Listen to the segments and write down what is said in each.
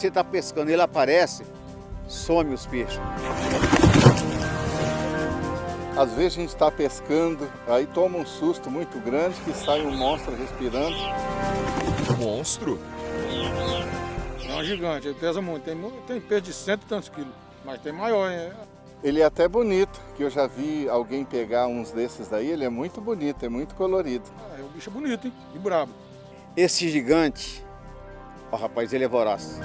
você está pescando, ele aparece, some os peixes. Às vezes a gente está pescando, aí toma um susto muito grande que sai um monstro respirando. Monstro? É um gigante, ele pesa muito. Tem peixe de 100 e tantos quilos, mas tem maior, hein? Ele é até bonito, que eu já vi alguém pegar uns desses daí, ele é muito bonito, é muito colorido. É um bicho bonito, hein? E brabo. Esse gigante, ó, rapaz, ele é voraz.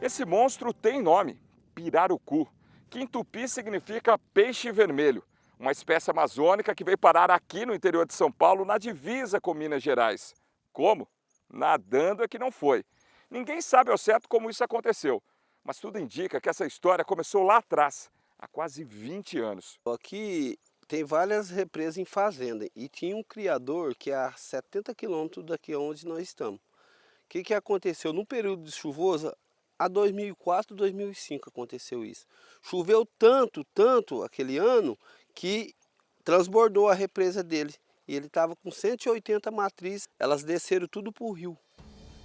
Esse monstro tem nome, pirarucu, que em tupi significa peixe vermelho, uma espécie amazônica que veio parar aqui no interior de São Paulo, na divisa com Minas Gerais. Como? Nadando é que não foi. Ninguém sabe ao certo como isso aconteceu, mas tudo indica que essa história começou lá atrás, há quase 20 anos. Aqui tem várias represas em fazenda e tinha um criador que é a 70 quilômetros daqui onde nós estamos. O que aconteceu? No período de chuvoso, a 2004, 2005 aconteceu isso. Choveu tanto aquele ano que transbordou a represa dele. E ele estava com 180 matrizes, elas desceram tudo para o rio,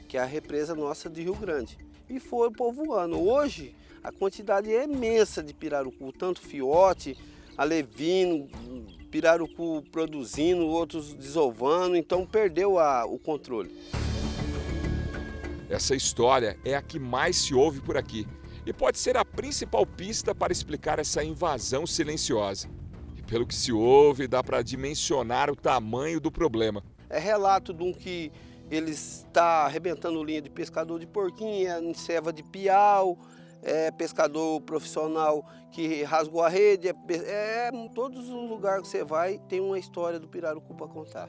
que é a represa nossa de Rio Grande. E foram povoando. Hoje, a quantidade é imensa de pirarucu, tanto fiote, alevino, pirarucu produzindo, outros desovando, então perdeu o controle. Essa história é a que mais se ouve por aqui e pode ser a principal pista para explicar essa invasão silenciosa. E pelo que se ouve, dá para dimensionar o tamanho do problema. É relato de um que ele está arrebentando linha de pescador de porquinha, em ceva de piau, pescador profissional que rasgou a rede. Em todos os lugares que você vai, tem uma história do pirarucu para contar.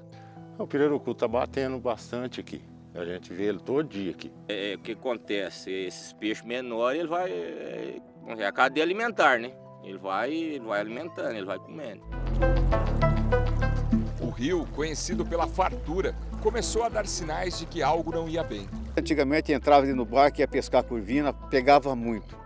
O pirarucu está batendo bastante aqui. A gente vê ele todo dia aqui. O que acontece? Esses peixes menores, ele vai... É a cadeia alimentar, né? Ele vai alimentando, ele vai comendo. O rio, conhecido pela fartura, começou a dar sinais de que algo não ia bem. Antigamente entrava ali no barco, ia pescar curvina, pegava muito.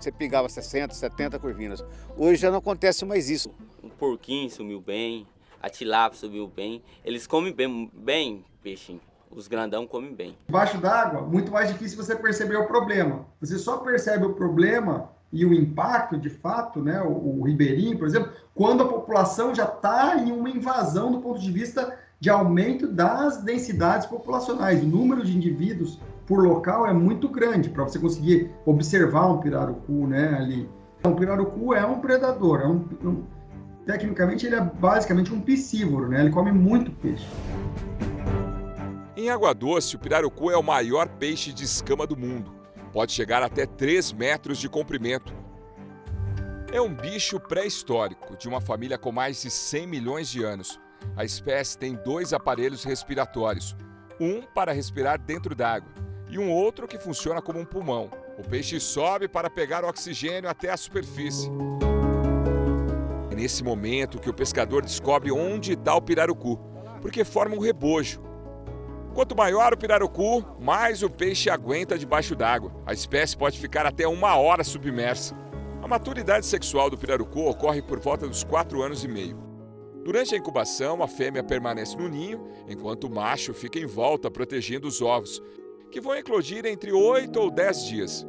Você pegava 60, 70 curvinas. Hoje já não acontece mais isso. O porquinho sumiu bem, a tilápia sumiu bem. Eles comem bem peixinho. Os grandão comem bem. Debaixo d'água, muito mais difícil você perceber o problema. Você só percebe o problema e o impacto, de fato, né, o ribeirinho, por exemplo, quando a população já está em uma invasão do ponto de vista de aumento das densidades populacionais. O número de indivíduos por local é muito grande para você conseguir observar um pirarucu, né, ali. Então, o pirarucu é um predador, tecnicamente ele é basicamente um piscívoro, né, ele come muito peixe. Em Água Doce, o pirarucu é o maior peixe de escama do mundo. Pode chegar até 3 metros de comprimento. É um bicho pré-histórico, de uma família com mais de 100 milhões de anos. A espécie tem 2 aparelhos respiratórios, um para respirar dentro d'água e um outro que funciona como um pulmão. O peixe sobe para pegar oxigênio até a superfície. É nesse momento que o pescador descobre onde está o pirarucu, porque forma um rebojo. Quanto maior o pirarucu, mais o peixe aguenta debaixo d'água. A espécie pode ficar até 1 hora submersa. A maturidade sexual do pirarucu ocorre por volta dos 4 anos e meio. Durante a incubação, a fêmea permanece no ninho, enquanto o macho fica em volta protegendo os ovos, que vão eclodir entre 8 ou 10 dias.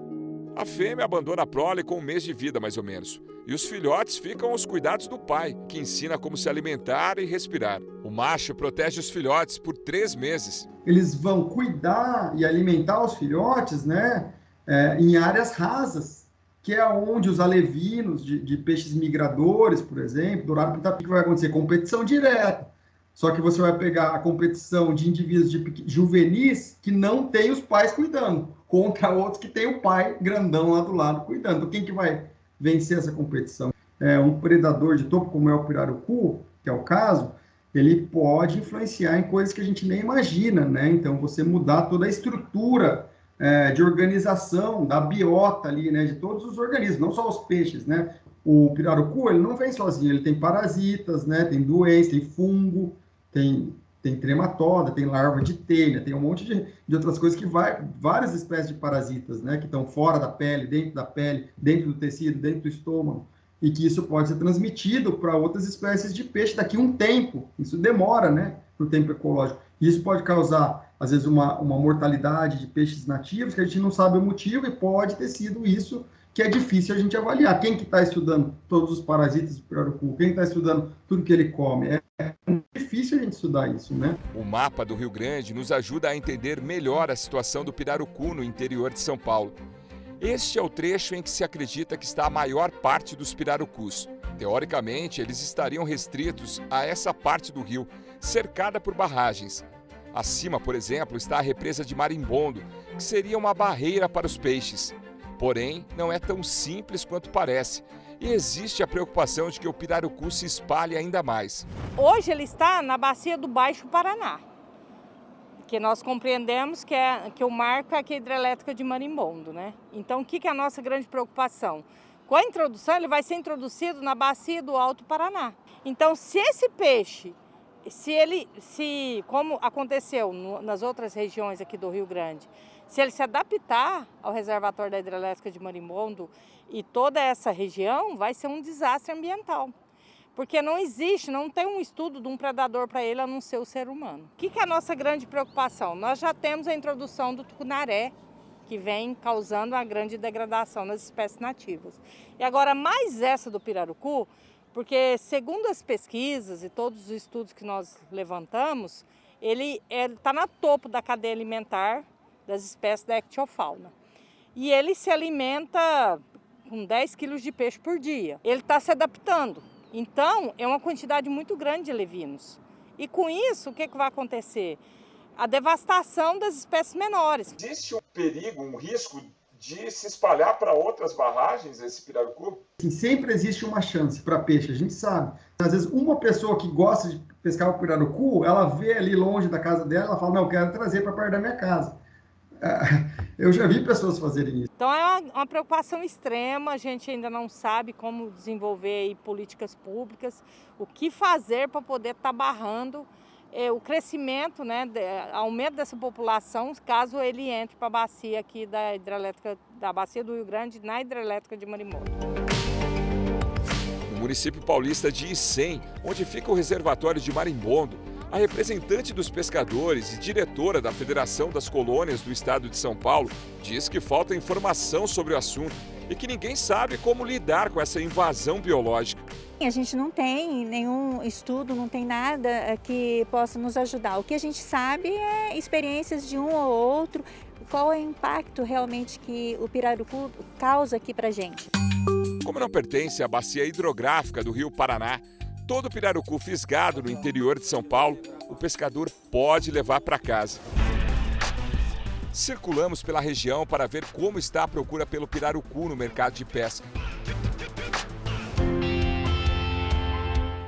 A fêmea abandona a prole com 1 mês de vida, mais ou menos, e os filhotes ficam aos cuidados do pai, que ensina como se alimentar e respirar. O macho protege os filhotes por 3 meses. Eles vão cuidar e alimentar os filhotes, né, em áreas rasas, que é onde os alevinos de peixes migradores, por exemplo, dourado pitapica, vai acontecer competição direta. Só que você vai pegar a competição de indivíduos juvenis que não tem os pais cuidando, contra outros que tem o pai grandão lá do lado cuidando. Então, quem que vai vencer essa competição? Um predador de topo, como é o pirarucu, que é o caso, ele pode influenciar em coisas que a gente nem imagina, né? Então, você mudar toda a estrutura de organização da biota ali, né? De todos os organismos, não só os peixes, né? O pirarucu, ele não vem sozinho, ele tem parasitas, né? Tem doença, tem fungo, tem trematoda, tem larva de telha, tem um monte de outras coisas que várias espécies de parasitas, né? Que estão fora da pele, dentro do tecido, dentro do estômago, e que isso pode ser transmitido para outras espécies de peixe daqui a um tempo. Isso demora, né? No tempo ecológico. Isso pode causar, às vezes, uma mortalidade de peixes nativos, que a gente não sabe o motivo, e pode ter sido isso que é difícil a gente avaliar. Quem que está estudando todos os parasitas do pirarucu? Quem está estudando tudo que ele come? É difícil a gente estudar isso, né? O mapa do Rio Grande nos ajuda a entender melhor a situação do pirarucu no interior de São Paulo. Este é o trecho em que se acredita que está a maior parte dos pirarucus. Teoricamente, eles estariam restritos a essa parte do rio, cercada por barragens. Acima, por exemplo, está a represa de Marimbondo, que seria uma barreira para os peixes. Porém, não é tão simples quanto parece. E existe a preocupação de que o pirarucu se espalhe ainda mais. Hoje ele está na bacia do Baixo Paraná, que nós compreendemos que o marco é a hidrelétrica de Marimbondo, né? Então, o que é a nossa grande preocupação? Com a introdução, ele vai ser introduzido na bacia do Alto Paraná. Então, se esse peixe, como aconteceu nas outras regiões aqui do Rio Grande, se ele se adaptar ao reservatório da hidrelétrica de Marimbondo e toda essa região, vai ser um desastre ambiental. Porque não tem um estudo de um predador para ele a não ser o ser humano. O que é a nossa grande preocupação? Nós já temos a introdução do tucunaré, que vem causando uma grande degradação nas espécies nativas. E agora mais essa do pirarucu, porque segundo as pesquisas e todos os estudos que nós levantamos, ele está na topo da cadeia alimentar das espécies da ictiofauna. E ele se alimenta com 10 quilos de peixe por dia. Ele está se adaptando. Então, é uma quantidade muito grande de alevinos. E com isso, o que vai acontecer? A devastação das espécies menores. Existe um perigo, um risco de se espalhar para outras barragens esse pirarucu? Sempre existe uma chance para peixe, a gente sabe. Às vezes, uma pessoa que gosta de pescar o pirarucu, ela vê ali longe da casa dela, ela fala, não, eu quero trazer para perto da minha casa. Eu já vi pessoas fazerem isso. Então é uma preocupação extrema, a gente ainda não sabe como desenvolver aí políticas públicas, o que fazer para poder estar barrando o crescimento, né, aumento dessa população, caso ele entre para a bacia aqui da hidrelétrica, da bacia do Rio Grande, na hidrelétrica de Marimbondo. No município paulista de Icém, onde fica o reservatório de Marimbondo, a representante dos pescadores e diretora da Federação das Colônias do Estado de São Paulo diz que falta informação sobre o assunto e que ninguém sabe como lidar com essa invasão biológica. A gente não tem nenhum estudo, não tem nada que possa nos ajudar. O que a gente sabe é experiências de um ou outro, qual é o impacto realmente que o pirarucu causa aqui pra gente. Como não pertence à bacia hidrográfica do Rio Paraná, todo pirarucu fisgado no interior de São Paulo, o pescador pode levar para casa. Circulamos pela região para ver como está a procura pelo pirarucu no mercado de pesca.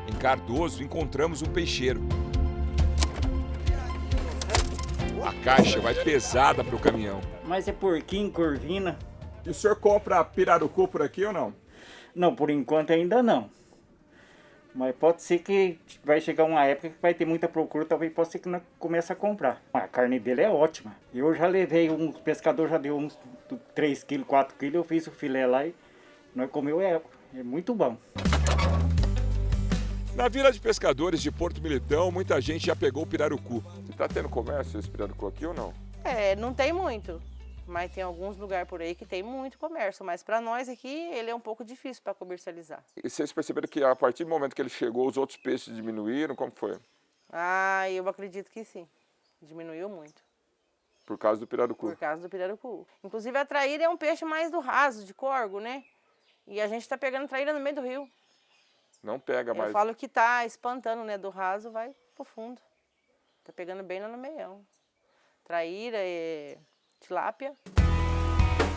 Em Cardoso encontramos um peixeiro. A caixa vai pesada para o caminhão. Mas é porquinho, corvina. E o senhor compra pirarucu por aqui ou não? Não, por enquanto ainda não. Mas pode ser que vai chegar uma época que vai ter muita procura, talvez possa ser que nós comece a comprar. A carne dele é ótima. Eu já levei, um pescador já deu uns 3 kg, 4 kg, eu fiz o filé lá e nós comemos, é muito bom. Na Vila de Pescadores de Porto Militão, muita gente já pegou o pirarucu. Está tendo comércio esse pirarucu aqui ou não? Não tem muito. Mas tem alguns lugares por aí que tem muito comércio. Mas para nós aqui, ele é um pouco difícil para comercializar. E vocês perceberam que a partir do momento que ele chegou, os outros peixes diminuíram? Como foi? Eu acredito que sim. Diminuiu muito. Por causa do pirarucu? Por causa do pirarucu. Inclusive a traíra é um peixe mais do raso, de corgo, né? E a gente está pegando traíra no meio do rio. Não pega mais. Eu falo que tá espantando, né? Do raso vai pro fundo. Tá pegando bem lá no meião. Traíra, tilápia.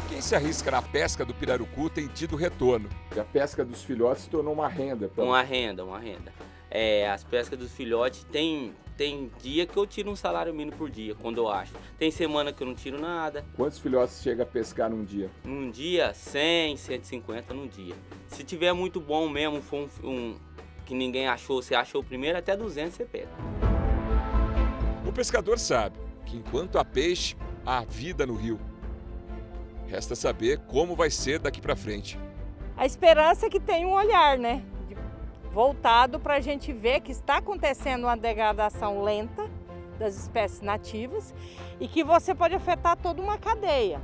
Quem se arrisca na pesca do pirarucu tem tido retorno. E a pesca dos filhotes se tornou uma renda. Uma renda. As pescas dos filhotes tem dia que eu tiro um salário mínimo por dia, quando eu acho. Tem semana que eu não tiro nada. Quantos filhotes chega a pescar num dia? Num dia, 100, 150 num dia. Se tiver muito bom mesmo, for um que ninguém achou, você achou primeiro, até 200 você pega. O pescador sabe que enquanto há peixe, há vida no rio. Resta saber como vai ser daqui para frente. A esperança é que tenha um olhar, né? Voltado para a gente ver que está acontecendo uma degradação lenta, das espécies nativas e que você pode afetar toda uma cadeia,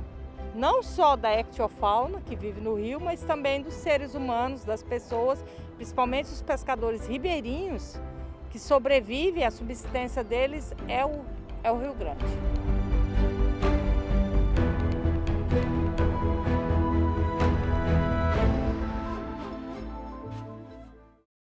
não só da ectofauna que vive no rio, mas também dos seres humanos, das pessoas, principalmente os pescadores ribeirinhos, que sobrevivem, a subsistência deles é o Rio Grande.